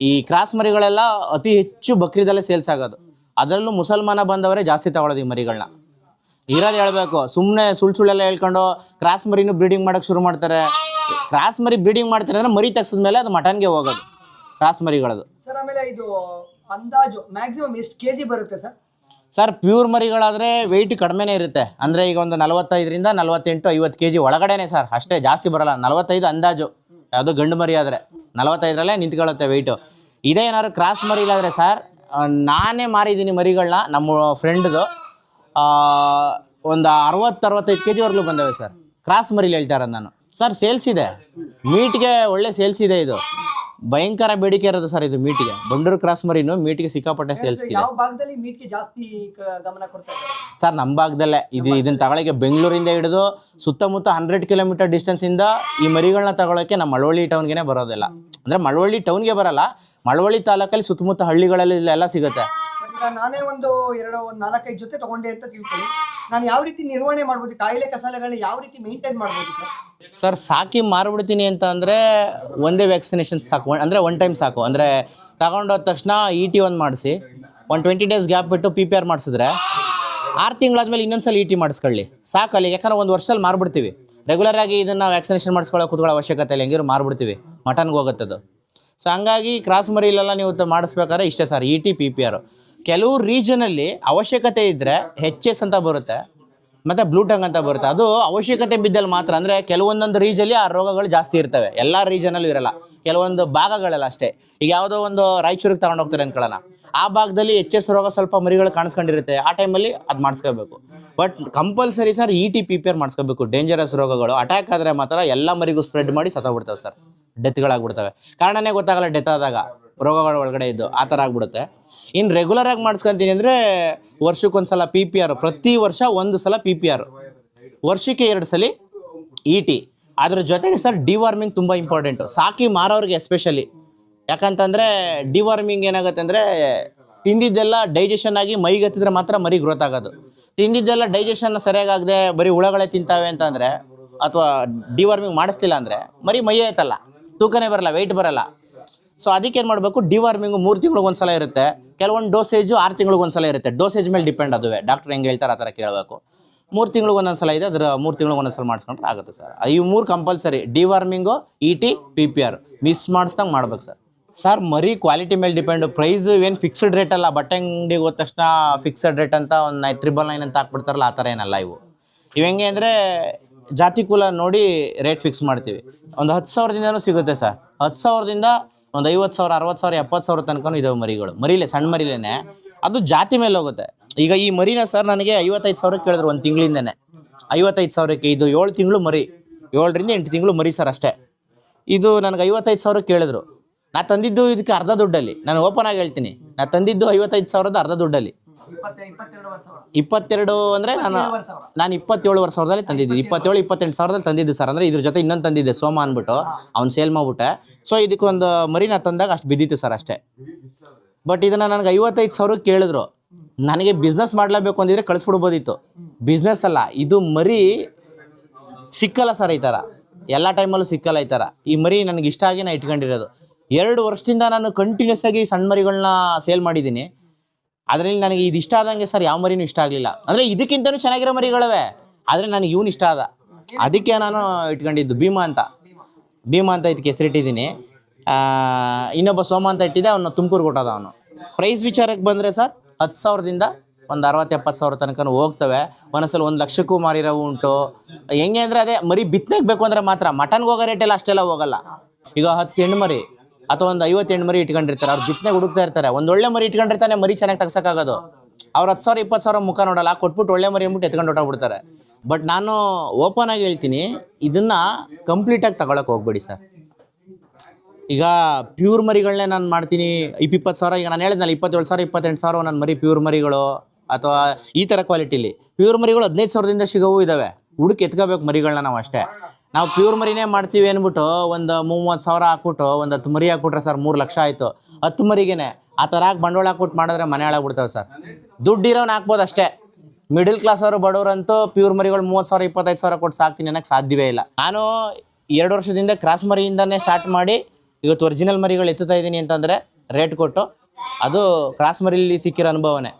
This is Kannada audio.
ಈ ಕ್ರಾಸ್ ಮರಿಗಳೆಲ್ಲ ಅತಿ ಹೆಚ್ಚು ಬಕ್ರೀದಲ್ಲೇ ಸೇಲ್ಸ್ ಆಗೋದು. ಅದರಲ್ಲೂ ಮುಸಲ್ಮಾನ ಬಂದವರೇ ಜಾಸ್ತಿ ತಗೊಳ್ಳೋದು ಈ ಮರಿಗಳನ್ನ. ಇರೋದು ಹೇಳ್ಬೇಕು, ಸುಮ್ಮನೆ ಸುಳ್ಳೆಲ್ಲ ಹೇಳ್ಕೊಂಡು ಕ್ರಾಸ್ ಮರಿನೂ ಬ್ರೀಡಿಂಗ್ ಮಾಡೋಕ್ಕೆ ಶುರು ಮಾಡ್ತಾರೆ. ಕ್ರಾಸ್ ಮರಿ ಬ್ರೀಡಿಂಗ್ ಮಾಡ್ತಾರೆ ಅಂದರೆ ಮರಿ ತೆಗ್ಸಿದ್ಮೇಲೆ ಅದು ಮಟನ್ಗೆ ಹೋಗೋದು ಕ್ರಾಸ್ ಮರಿಗಳದು. ಸರ್ ಆಮೇಲೆ ಇದು ಅಂದಾಜು ಮ್ಯಾಕ್ಸಿಮಮ್ ಎಷ್ಟು ಕೆಜಿ ಬರುತ್ತೆ ಸರ್? ಸರ್ ಪ್ಯೂರ್ ಮರಿಗಳಾದರೆ ವೆಯ್ಟ್ ಕಡಿಮೆನೇ ಇರುತ್ತೆ. ಅಂದರೆ ಈಗ ಒಂದು 45ರಿಂದ 48-50 kg ಒಳಗಡೆನೆ ಸರ್, ಅಷ್ಟೇ, ಜಾಸ್ತಿ ಬರೋಲ್ಲ. 45 ಅಂದಾಜು, ಯಾವುದು ಗಂಡು ಮರಿ ಆದರೆ 45ರಲ್ಲೇ ನಿಂತ್ಕೊಳ್ಳುತ್ತೆ ವೆಯ್ಟು. ಇದೇ ಏನಾದ್ರು ಕ್ರಾಸ್ ಮರಿ ಇಲ್ಲಾದರೆ ಸರ್, ನಾನೇ ಮಾರಿದ್ದೀನಿ ಮರಿಗಳನ್ನ, ನಮ್ಮ ಫ್ರೆಂಡ್ದು ಒಂದು 60-65 kg ಬಂದವೆ ಸರ್. ಕ್ರಾಸ್ ಮರಿಲಿ ಹೇಳ್ತಾ ಇರೋದು ನಾನು. ಸರ್ ಸೇಲ್ಸ್ ಇದೆ, ಮೀಟ್ಗೆ ಒಳ್ಳೆ ಸೇಲ್ಸ್ ಇದೆ. ಇದು ಭಯಂಕರ ಬೇಡಿಕೆ ಇರೋದು ಸರ್ ಇದು ಮೀಟ್ಗೆ. ಬಂಡೂರು ಕ್ರಾಸ್ ಮರಿನು ಮೀಟ್ಗೆ ಸಿಕ್ಕಾಪಟ್ಟೆ ಸೇಲ್ಸ್ ಇದೆ. ಯಾವ ಭಾಗದಲ್ಲಿ ಮೀಟ್ಗೆ ಜಾಸ್ತಿ ಗಮನ ಕೊಡ್ತಾ ಇದ್ದಾರೆ ಸರ್? ನಮ್ಮ ಭಾಗದಲ್ಲೇ ಇದನ್ನ ತಗೊಳ್ಳೋಕೆ ಬೆಂಗಳೂರಿಂದ ಹಿಡಿದು ಸುತ್ತಮುತ್ತ 100 km ಡಿಸ್ಟೆನ್ಸಿಂದ ಈ ಮರಿಗಳನ್ನ ತಗೊಳ್ಳೋಕೆ ನಮ್ಮ ಮಳವಳ್ಳಿ ಟೌನ್ಗೆ ಬರೋದಿಲ್ಲ. ಅಂದರೆ ಮಳವಳ್ಳಿ ಟೌನ್ಗೆ ಬರಲ್ಲ, ಮಳವಳ್ಳಿ ತಾಲೂಕಲ್ಲಿ ಸುತ್ತಮುತ್ತ ಹಳ್ಳಿಗಳಲ್ಲಿ ಇಲ್ಲೆಲ್ಲ ಸಿಗುತ್ತೆ. ನಾನೇ ಒಂದು 4-5 ಜೊತೆ ತಗೊಂಡೆ ಅಂತ ತಿಳ್ಕೊಳ್ಳಿ, ನಾನು ಯಾವ ರೀತಿ ನಿರ್ವಹಣೆ ಮಾಡ್ಬೋದು, ಕಾಯಿಲೆ ಕಸಾಲೆಗಳನ್ನ ಯಾವ ರೀತಿ ಮೇಂಟೈನ್ ಮಾಡ್ಬೋದು ಸರ್? ಸರ್ ಸಾಕಿ ಮಾರ್ಬಿಡ್ತೀನಿ ಅಂತ ಅಂದರೆ ಒಂದೇ ವ್ಯಾಕ್ಸಿನೇಷನ್ ಸಾಕು, ಅಂದರೆ ಒನ್ ಟೈಮ್ ಸಾಕು. ಅಂದರೆ ತಗೊಂಡೋದ ತಕ್ಷಣ ET ಒಂದು ಮಾಡಿಸಿ, ಒಂದು 20 days ಗ್ಯಾಪ್ ಬಿಟ್ಟು PPR ಮಾಡಿಸಿದ್ರೆ 6 ತಿಂಗಳಾದ್ಮೇಲೆ ಇನ್ನೊಂದ್ಸಲ ET ಮಾಡಿಸ್ಕೊಳ್ಳಿ ಸಾಕಲ್ಲಿ. ಯಾಕಂದ್ರೆ ಒಂದು ವರ್ಷದಲ್ಲಿ ಮಾರ್ಬಿಡ್ತೀವಿ. ರೆಗ್ಯುಲರಾಗಿ ಇದನ್ನು ವ್ಯಾಕ್ಸಿನೇಷನ್ ಕೂತ್ಕೊಳ್ಳೋ ಅವಶ್ಯಕತೆ ಇಲ್ಲ, ಹೆಂಗಿರು ಮಾರ್ಬಿಡ್ತೀವಿ, ಮಟನ್ಗೆ ಹೋಗುತ್ತದು. ಸೊ ಹಂಗಾಗಿ ಕ್ರಾಸ್ ಮರಿಲೆಲ್ಲ ನೀವು ಮಾಡಿಸ್ಬೇಕಾದ್ರೆ ಇಷ್ಟೇ ಸರ್, ET PPR. ಕೆಲವು ರೀಜನಲ್ಲಿ ಅವಶ್ಯಕತೆ ಇದ್ದರೆ HS ಅಂತ ಬರುತ್ತೆ, ಮತ್ತು ಬ್ಲೂ ಟಂಗ್ ಅಂತ ಬರುತ್ತೆ. ಅದು ಅವಶ್ಯಕತೆ ಬಿದ್ದಲ್ಲಿ ಮಾತ್ರ. ಅಂದರೆ ಕೆಲವೊಂದೊಂದು ರೀಜಲ್ಲಿ ಆ ರೋಗಗಳು ಜಾಸ್ತಿ ಇರ್ತವೆ, ಎಲ್ಲ ರೀಜನಲ್ಲೂ ಇರಲ್ಲ, ಕೆಲವೊಂದು ಭಾಗಗಳೆಲ್ಲ ಅಷ್ಟೇ. ಈಗ ಯಾವುದೋ ಒಂದು ರಾಯಚೂರಿಗೆ ತಗೊಂಡು ಹೋಗ್ತಾರೆ ಅನ್ಕೊಳ್ಳೋಣ, ಆ ಭಾಗದಲ್ಲಿ HS ರೋಗ ಸ್ವಲ್ಪ ಮರಿಗಳು ಕಾಣಿಸ್ಕೊಂಡಿರುತ್ತೆ, ಆ ಟೈಮಲ್ಲಿ ಅದು ಮಾಡಿಸ್ಕೋಬೇಕು. But compulsory sir ET PPR ಮಾಡಿಸ್ಕೋಬೇಕು. ಡೇಂಜರಸ್ ರೋಗಗಳು ಅಟ್ಯಾಕ್ ಆದರೆ ಮಾತ್ರ ಎಲ್ಲ ಮರಿಗೂ ಸ್ಪ್ರೆಡ್ ಮಾಡಿ ಸತ್ತೋಗ್ಬಿಡ್ತವೆ ಸರ್, ಡೆತ್ಗಳಾಗ್ಬಿಡ್ತವೆ. ಕಾರಣನೇ ಗೊತ್ತಾಗಲ್ಲ, ಡೆತ್ ಆದಾಗ ರೋಗಗಳ ಒಳಗಡೆ ಇದ್ದು ಆ ಥರ ಆಗ್ಬಿಡುತ್ತೆ. ಇನ್ನು ರೆಗ್ಯುಲರಾಗಿ ಮಾಡಿಸ್ಕೊತೀನಿ ಅಂದರೆ ವರ್ಷಕ್ಕೊಂದ್ಸಲ PPR, ಪ್ರತಿ ವರ್ಷ 1 ಸಲ PPR, ವರ್ಷಕ್ಕೆ 2 ಸಲ ET. ಅದ್ರ ಜೊತೆಗೆ ಸರ್ ಡಿವಾರ್ಮಿಂಗ್ ತುಂಬ ಇಂಪಾರ್ಟೆಂಟು, ಸಾಕಿ ಮಾರೋರಿಗೆ ಎಸ್ಪೆಷಲಿ. ಯಾಕಂತಂದರೆ ಡಿವಾರ್ಮಿಂಗ್ ಏನಾಗುತ್ತೆ ಅಂದರೆ, ತಿಂದಿದ್ದೆಲ್ಲ ಡೈಜೆಷನ್ ಆಗಿ ಮೈಗೆ ಹತ್ತಿದ್ರೆ ಮಾತ್ರ ಮರಿ ಗ್ರೋತ್ ಆಗೋದು. ತಿಂದಿದ್ದೆಲ್ಲ ಡೈಜೆಷನ್ ಸರಿಯಾಗದೆ ಬರೀ ಹುಳಗಳೇ ತಿಂತಾವೆ ಅಂತಂದರೆ, ಅಥವಾ ಡಿವಾರ್ಮಿಂಗ್ ಮಾಡಿಸ್ತಿಲ್ಲ ಅಂದರೆ ಮರಿ ಮೈಯೇ ಐತಲ್ಲ, ತೂಕನೇ ಬರಲ್ಲ, ವೆಯ್ಟ್ ಬರಲ್ಲ. ಸೊ ಅದಕ್ಕೇನು ಮಾಡಬೇಕು, ಡಿವಾರ್ಮಿಂಗು 3 ತಿಂಗಳಿಗೆ ಒಂದ್ಸಲ ಇರುತ್ತೆ, ಕೆಲವೊಂದು ಡೋಸೇಜು 6 ತಿಂಗಳಿಗೆ ಒಂದ್ಸಲ ಇರುತ್ತೆ. ಡೋಸೇಜ್ ಮೇಲೆ ಡಿಪೆಂಡ್, ಅದುವೇ ಡಾಕ್ಟ್ರ್ ಹೆಂಗೆ ಹೇಳ್ತಾರೆ ಆ ಥರ ಕೇಳಬೇಕು. 3 ತಿಂಗಳಿಗೆ ಒಂದೊಂದ್ಸಲ ಇದೆ, ಅದರ 3 ತಿಂಗಳಿಗೆ ಒಂದೊಂದ್ಸಲ ಮಾಡಿಸ್ಕೊಂಡ್ರೆ ಆಗುತ್ತೆ ಸರ್. ಈ 3 ಕಂಪಲ್ಸರಿ, ಡಿವಾರ್ಮಿಂಗು, ET PPR ಮಿಸ್ ಮಾಡಿಸ್ದಂಗೆ ಮಾಡ್ಬೇಕು ಸರ್. ಸರ್ ಮರಿ ಕ್ವಾಲಿಟಿ ಮೇಲೆ ಡಿಪೆಂಡು, ಪ್ರೈಸು ಏನು ಫಿಕ್ಸ್ಡ್ ರೇಟ್ ಅಲ್ಲ. ಬಟ್ಟೆ ಅಂಗಡಿಗೆ ಹೋದ ತಕ್ಷಣ ಫಿಕ್ಸಡ್ ರೇಟ್ ಅಂತ ಒಂದು 999 ಅಂತ ಹಾಕ್ಬಿಡ್ತಾರಲ್ಲ, ಆ ಥರ ಏನಲ್ಲ ಇವು. ಹೆಂಗೆ ಅಂದರೆ ಜಾತಿ ಕುಲ ನೋಡಿ ರೇಟ್ ಫಿಕ್ಸ್ ಮಾಡ್ತೀವಿ. ಒಂದು 10,000ದಿಂದನೂ ಸಿಗುತ್ತೆ ಸರ್. 10,000ದಿಂದ ಒಂದು 50,000, 60,000, 70,000 ತನಕ ಇದಾವೆ ಮರಿಗಳು. ಮರಿಲೇ, ಸಣ್ಣ ಮರಿಲೇನೆ, ಅದು ಜಾತಿ ಮೇಲೆ ಹೋಗುತ್ತೆ. ಈಗ ಈ ಮರಿನ ಸರ್ ನನಗೆ 55,000 ಕೇಳಿದ್ರು ಒಂದು ತಿಂಗಳಿಂದನೇ. 55,000ಕ್ಕೆ ಇದು 7 ತಿಂಗಳು ಮರಿ, 7ರಿಂದ 8 ತಿಂಗಳು ಮರಿ ಸರ್ ಅಷ್ಟೇ. ಇದು ನನಗೆ 55,000 ಕೇಳಿದ್ರು. ನಾ ತಂದಿದ್ದು ಇದಕ್ಕೆ ಅರ್ಧ ದುಡ್ಡಲ್ಲಿ, ನಾನು ಓಪನ್ ಆಗಿ ಹೇಳ್ತೀನಿ, ನಾ ತಂದಿದ್ದು 55,000ದ ಅರ್ಧ ದುಡ್ಡಲ್ಲಿ. 22 ಅಂದರೆ ನಾನು 27,000 ತಂದಿದ್ದು, 27-28,000 ತಂದಿದ್ದು ಸರ್. ಅಂದರೆ ಇದ್ರ ಜೊತೆ ಇನ್ನೊಂದು ತಂದಿದ್ದೆ, ಸೋಮ ಅಂದ್ಬಿಟ್ಟು, ಅವ್ನು ಸೇಲ್ ಮಾಡ್ಬಿಟ್ಟೆ. ಸೊ ಇದಕ್ಕೊಂದು ಮರಿನ ತಂದಾಗ ಅಷ್ಟು ಬಿದ್ದಿತ್ತು ಸರ್ ಅಷ್ಟೇ. ಬಟ್ ಇದನ್ನು ನನಗೆ 55,000 ಕೇಳಿದ್ರು. ನನಗೆ ಬಿಸ್ನೆಸ್ ಮಾಡಲೇಬೇಕು ಅಂದಿದ್ರೆ ಕಳಿಸ್ಬಿಡ್ಬೋದಿತ್ತು. ಬಿಸ್ನೆಸ್ ಅಲ್ಲ ಇದು, ಮರಿ ಸಿಕ್ಕಲ್ಲ ಸರ್ ಈ ಥರ, ಎಲ್ಲ ಟೈಮಲ್ಲೂ ಸಿಕ್ಕಲ್ಲ ಈ ಥರ. ಈ ಮರಿ ನನಗೆ ಇಷ್ಟ ಆಗಿ ನಾನು ಇಟ್ಕೊಂಡಿರೋದು. 2 ವರ್ಷದಿಂದ ನಾನು ಕಂಟಿನ್ಯೂಸ್ ಆಗಿ ಸಣ್ಣ ಮರಿಗಳನ್ನ ಸೇಲ್ ಮಾಡಿದ್ದೀನಿ. ಅದರಲ್ಲಿ ನನಗೆ ಇದು ಇಷ್ಟ ಆದಂಗೆ ಸರ್ ಯಾವ ಮರಿನೂ ಇಷ್ಟ ಆಗಲಿಲ್ಲ. ಅಂದರೆ ಇದಕ್ಕಿಂತಲೂ ಚೆನ್ನಾಗಿರೋ ಮರಿಗಳವೆ, ಆದರೆ ನನಗೆ ಇವನು ಇಷ್ಟ ಆದ, ಅದಕ್ಕೆ ನಾನು ಇಟ್ಕೊಂಡಿದ್ದು. ಭೀಮಾ ಅಂತ ಇದಕ್ಕೆ ಹೆಸರಿಟ್ಟಿದ್ದೀನಿ. ಇನ್ನೊಬ್ಬ ಸೋಮ ಅಂತ ಇಟ್ಟಿದ್ದೆ, ಅವನು ತುಮಕೂರು ಕೊಟ್ಟದ. ಅವನು ಪ್ರೈಸ್ ವಿಚಾರಕ್ಕೆ ಬಂದರೆ ಸರ್ 10,000ದಿಂದ ಒಂದು 60-70,000 ತನಕ ಹೋಗ್ತವೆ. ಒಂದೊಂದ್ಸಲ 1 ಲಕ್ಷಕ್ಕೂ ಮಾರಿರೋವು ಉಂಟು. ಹೆಂಗೆ ಅಂದರೆ ಅದೇ ಮರಿ ಬಿತ್ತನೆಗೆ ಬೇಕು ಅಂದರೆ ಮಾತ್ರ, ಮಟನ್ಗೆ ಹೋಗೋ ರೇಟೆಲ್ಲ ಅಷ್ಟೆಲ್ಲ ಹೋಗಲ್ಲ. ಈಗ 10 ಹೆಣ್ಣು ಮರಿ ಅಥವಾ ಒಂದು 50 ಹೆಣ್ಣು ಮರಿ ಇಟ್ಕೊಂಡಿರ್ತಾರೆ, ಅವ್ರು ಬಿತ್ತನೆ ಹುಡುಕ್ತಾ ಇರ್ತಾರೆ. ಒಂದು ಒಳ್ಳೆ ಮರಿ ಇಟ್ಕೊಂಡಿರ್ತಾನೆ, ಮರಿ ಚೆನ್ನಾಗಿ ತೆಗ್ಸೋಕ್ಕಾಗೋದು. ಅವ್ರು 10,000-20,000 ಮುಖ ನೋಡಲ್ಲ, ಕೊಟ್ಬಿಟ್ಟು ಒಳ್ಳೆ ಮರಿ ಅಂದ್ಬಿಟ್ಟು ಎತ್ಕೊಂಡು ಹೊಟ್ಟೋಗ್ಬಿಡ್ತಾರೆ. ಬಟ್ ನಾನು ಓಪನ್ ಆಗಿ ಹೇಳ್ತೀನಿ, ಇದನ್ನು ಕಂಪ್ಲೀಟಾಗಿ ತಗೊಳಕ್ಕೆ ಹೋಗ್ಬೇಡಿ ಸರ್. ಈಗ ಪ್ಯೂರ್ ಮರಿಗಳನ್ನೇ ನಾನು ಮಾಡ್ತೀನಿ 20,000. ಈಗ ನಾನು ಹೇಳಿದ್ನಲ್ಲ 27,000-28,000 ನನ್ನ ಮರಿ ಪ್ಯೂರ್ ಮರಿಗಳು, ಅಥವಾ ಈ ಥರ ಕ್ವಾಲಿಟಿಲಿ ಪ್ಯೂರ್ ಮರಿಗಳು 15,000ದಿಂದ ಸಿಗೋವು ಇದ್ದಾವೆ. ಹುಡುಕಿ ಎತ್ಕೋಬೇಕು ಮರಿಗಳನ್ನ ನಾವು ಅಷ್ಟೇ. ನಾವು ಪ್ಯೂರ್ ಮರಿನೇ ಮಾಡ್ತೀವಿ ಅಂದ್ಬಿಟ್ಟು ಒಂದು 30,000 ಹಾಕ್ಬಿಟ್ಟು ಒಂದು 10 ಮರಿ ಹಾಕ್ಬಿಟ್ರೆ ಸರ್ 3 ಲಕ್ಷ ಆಯಿತು. 10 ಮರಿಗೇನೆ ಆ ಥರ ಬಂಡವಾಳ ಹಾಕ್ಬಿಟ್ಟು ಮಾಡಿದ್ರೆ ಮನೆ ಹಾಳಾಗ್ಬಿಡ್ತಾವೆ ಸರ್. ದುಡ್ಡಿರೋನು ಹಾಕ್ಬೋದು ಅಷ್ಟೇ. ಮಿಡಲ್ ಕ್ಲಾಸ್ ಅವರು ಬಡವರಂತೂ ಪ್ಯೂರ್ ಮರಿಗಳು 30,000-25,000 ಕೊಟ್ಟು ಸಾಕ್ತೀನಿ ಅನ್ನೋಕ್ಕೆ ಸಾಧ್ಯವೇ ಇಲ್ಲ. ನಾನು 2 ವರ್ಷದಿಂದ ಕ್ರಾಸ್ ಮರಿಯಿಂದನೇ ಸ್ಟಾರ್ಟ್ ಮಾಡಿ ಇವತ್ತು ಒರಿಜಿನಲ್ ಮರಿಗಳು ಎತ್ತುತ್ತಾ ಇದ್ದೀನಿ ಅಂತಂದರೆ ರೇಟ್ ಕೊಟ್ಟು ಅದು ಕ್ರಾಸ್ ಮರಿಲಿ ಸಿಕ್ಕಿರೋ ಅನುಭವನೇ.